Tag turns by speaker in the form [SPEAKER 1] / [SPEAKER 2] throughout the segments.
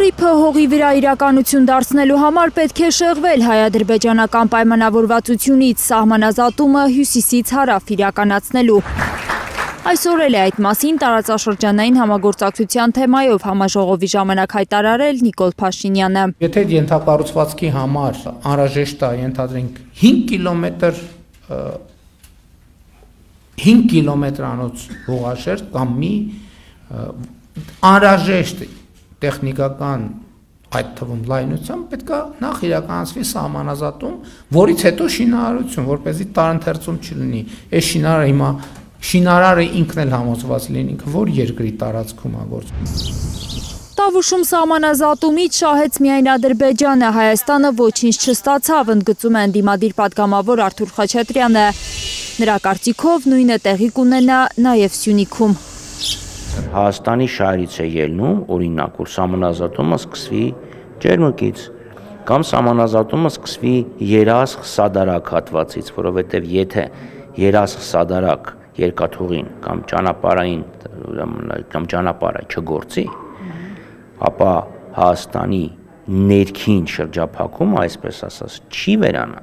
[SPEAKER 1] Թրիփը հողի վրա իրականություն դարձնելու համար պետք է շեղվել հայ-ադրբեջանական պայմանավորվածությունից, սահմանազատումը հյուսիսից հարավ իրականացնելու։ Այսօր էլ է այդ մասին տարածաշրջանային համագործակցության թեմայով համաժողովի ժամանակ հայտարարել Նիկոլ Փաշինյանը։
[SPEAKER 2] Եթե ենթակառուցվածքի համար անհրաժեշտ է ենթադրենք 5 կիլոմետրանոց հողաշերտ կամ մի անհրաժեշտ տեխնիկական այդ թվում լայնությամբ պետք է նախ իրականացվի սահմանազատում, որից հետո շինարարություն, որպեսզի տարընթերցում չլինի։ Այս շինարարը ինքն էլ համոզված լինի, որ երկրի տարածքում է գործում։
[SPEAKER 1] Տավուշում սահմանազատումից շահեց միայն Ադրբեջանը, Հայաստանը ոչինչ չստացավ, ընդգծում է ընդդիմադիր պատգամավոր Արթուր Խաչատրյանը։ Նրա կարծիքով նույնը տեղի կունենա նաև Սյունիքում։
[SPEAKER 3] Հայաստանի շահերից է ելնում, օրինակ, որ սահմանազատումը սկսվի Ջերմուկից կամ սահմանազատումը սկսվի Երասխ-Սադարակ հատվածից, որովհետև եթե Երասխ-Սադարակ երկաթուղին կամ ճանապարհը չգործի, ապա Հայաստանի ներքին շրջափակումը, այսպես ասած, չի վերանա։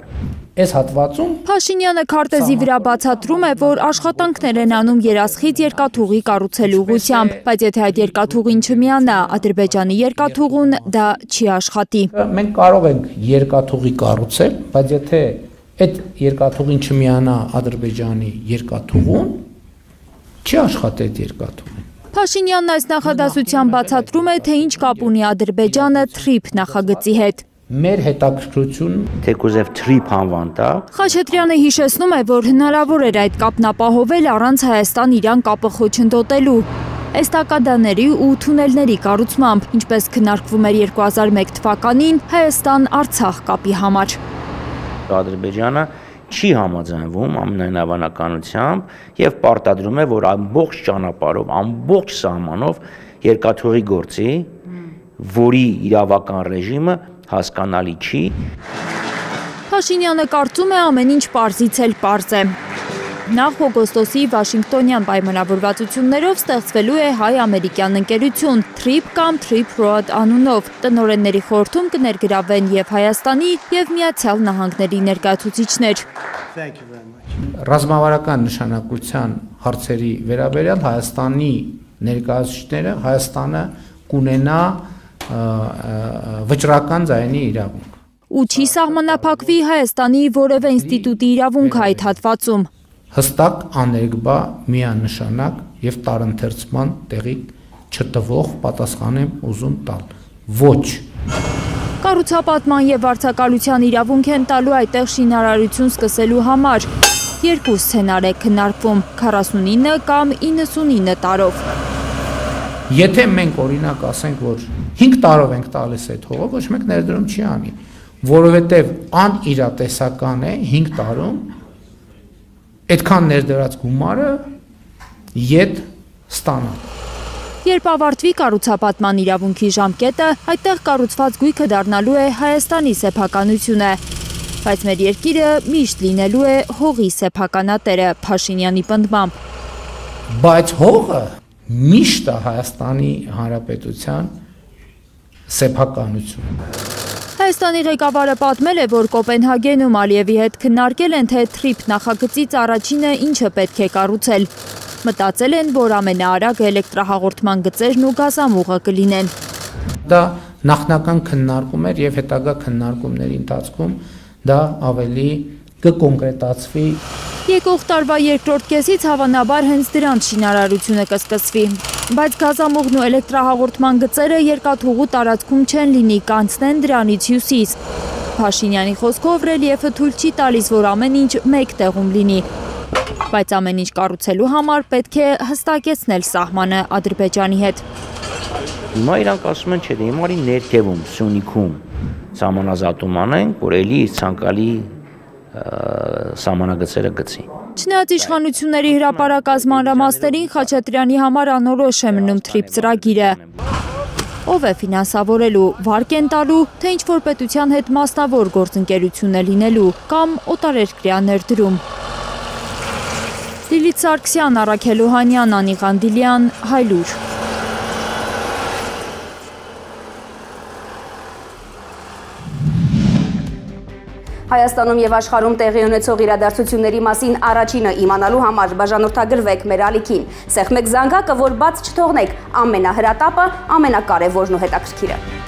[SPEAKER 2] Այս հատվածում
[SPEAKER 1] Փաշինյանը քարտեզի վրա բացատրում է, որ աշխատանքներ են անում Երասխից երկաթուղի կառուցելու ուղղությամբ, բայց եթե այդ երկաթուղին չմիանա Ադրբեջանի երկաթուղուն, դա չի աշխատի։
[SPEAKER 2] Մենք կարող ենք երկաթուղի կառուցել, բայց եթե այդ երկաթուղին չմիանա Ադրբեջանի երկաթուղուն, չի աշխատի այդ երկաթուղին։
[SPEAKER 1] Փաշինյանն այս նախադասությամբ բացատրում է, թե ինչ կապ ունի Ադրբեջանը Թրիփ նախագծի հետ։
[SPEAKER 2] Մեր հետաքրքրություն
[SPEAKER 3] թեկուզ եւ Թրիփ անվան տա։
[SPEAKER 1] Խաչատրյանը հիշեցնում է, որ հնարավոր էր այդ կապն ապահովել առանց Հայաստան-Իրան կապը խոչընդոտելու, էստակադաների ու թունելների կառուցմամբ, ինչպես քննարկվում էր 2001 թվականին Հայաստան-Արցախ կապի համար։
[SPEAKER 3] Ադրբեջանը չի համաձայնվում ամենայն հավանականությամբ եւ պարտադրում է, որ ամբողջ ճանապարհով, ամբողջ սահմանով երկաթուղի գործի, որի իրավական ռեժիմը հասկանալի չի։
[SPEAKER 1] Փաշինյանը կարծում է ամեն ինչ պարզից էլ պարզ է։ Նախ օգոստոսի Վաշինգտոնյան պայմանավորվածություններով ստեղծվելու է հայ-ամերիկյան ընկերություն Թրիփ կամ Թրիփ Road անունով։ Տնօրենների խորհրդում կներգրավվեն եւ Հայաստանի եւ Միացյալ Նահանգների ներկայացուցիչներ։
[SPEAKER 2] Ռազմավարական նշանակության հարցերի վերաբերյալ Հայաստանի ներկայացուցիչները Հայաստանը կունենա վճռական ձայնի իրավունք։
[SPEAKER 1] Ու չի սահմանափակվի Հայաստանի որևէ ինստիտուտի իրավունքը այդ հատվածում։
[SPEAKER 2] Հստակ աներկբա միանշանակ եւ տարընթերցման տեղի չտվող պատասխան եմ ուզում տալ։ Ոչ։
[SPEAKER 1] Կառուցապատման եւ վարձակալության իրավունք են տալու այդտեղ շինարարություն սկսելու համար։ Երկու սցենար է քննարկվում՝ 49 կամ 99 տարով։
[SPEAKER 2] Եթե մենք օրինակ ասենք, որ 5 տարով ենք տալիս այդ հողը, ոչ մեկ ներդրում չի անի, որովհետեւ անիրատեսական է 5 տարում այդքան ներդրած գումարը ետ ստանալ։
[SPEAKER 1] Երբ ավարտվի կառուցապատման իրավունքի ժամկետը, այդտեղ կառուցված գույքը դառնալու է Հայաստանի սեփականությունը, բայց մեր երկիրը միշտ լինելու է հողի սեփականատերը, Փաշինյանի պնդմամբ։
[SPEAKER 2] Բայց հողը միշտ է Հայաստանի Հանրապետության սեփականությունը։
[SPEAKER 1] Հայաստանի ղեկավարը պատմել է, որ Կոպենհագենում Ալիևի հետ քննարկել են, թե Թրիփ նախագծից առաջինը ինչը պետք է կառուցել։ Մտածել են, որ ամենաարագ էլեկտրահաղորդման գծերն ու գազամուղը կլինեն։
[SPEAKER 2] Դա նախնական քննարկում էր եւ հետագա քննարկումների ընթացքում դա ավելի կկոնկրետացվի։
[SPEAKER 1] Եկող տարվա երկրորդ կեսից հավանաբար հենց դրանց շինարարությունը կսկսվի։ Բայց գազամուղն ու էլեկտրահաղորդման գծերը երկաթուղու տարածքում չեն լինի, կանցնեն դրանից հյուսիս։ Փաշինյանի խոսքով ռելիեֆը թույլ չի տալիս, որ ամեն ինչ մեկ տեղում լինի։ Բայց ամեն ինչ կառուցելու համար պետք է հստակեցնել սահմանը Ադրբեջանի հետ։
[SPEAKER 3] Հիմա իրանք ասում են, չէ, հիմա ներքևում Սյունիքում սահմանազատում անենք, որ էլի ցանկալի սահմանագծերը գծի։
[SPEAKER 1] Չնայած իշխանությունների հրապարակած մանրամասներին Խաչատրյանի համար անորոշ է մնում Թրիփ ծրագիրը։ Ով է ֆինանսավորելու, վարկ են տալու, թե ինչ-որ պետության հետ մասնավոր գործընկերություն է լինելու կամ օտարերկրյա ներդրում։ Լիլիթ Սարգսյան, Առաքել Օհանյան, Անի Ղանդիլյան, Հայլուր։
[SPEAKER 4] Հայաստանում եւ աշխարհում տեղի ունեցող իրադարձությունների մասին առաջինը իմանալու համար բաժանորդագրվեք մեր ալիքին։ Սեղմեք զանգակը, որ բաց չթողնեք ամենահրատապը, ամենակարևորն ու հետաքրքիրը։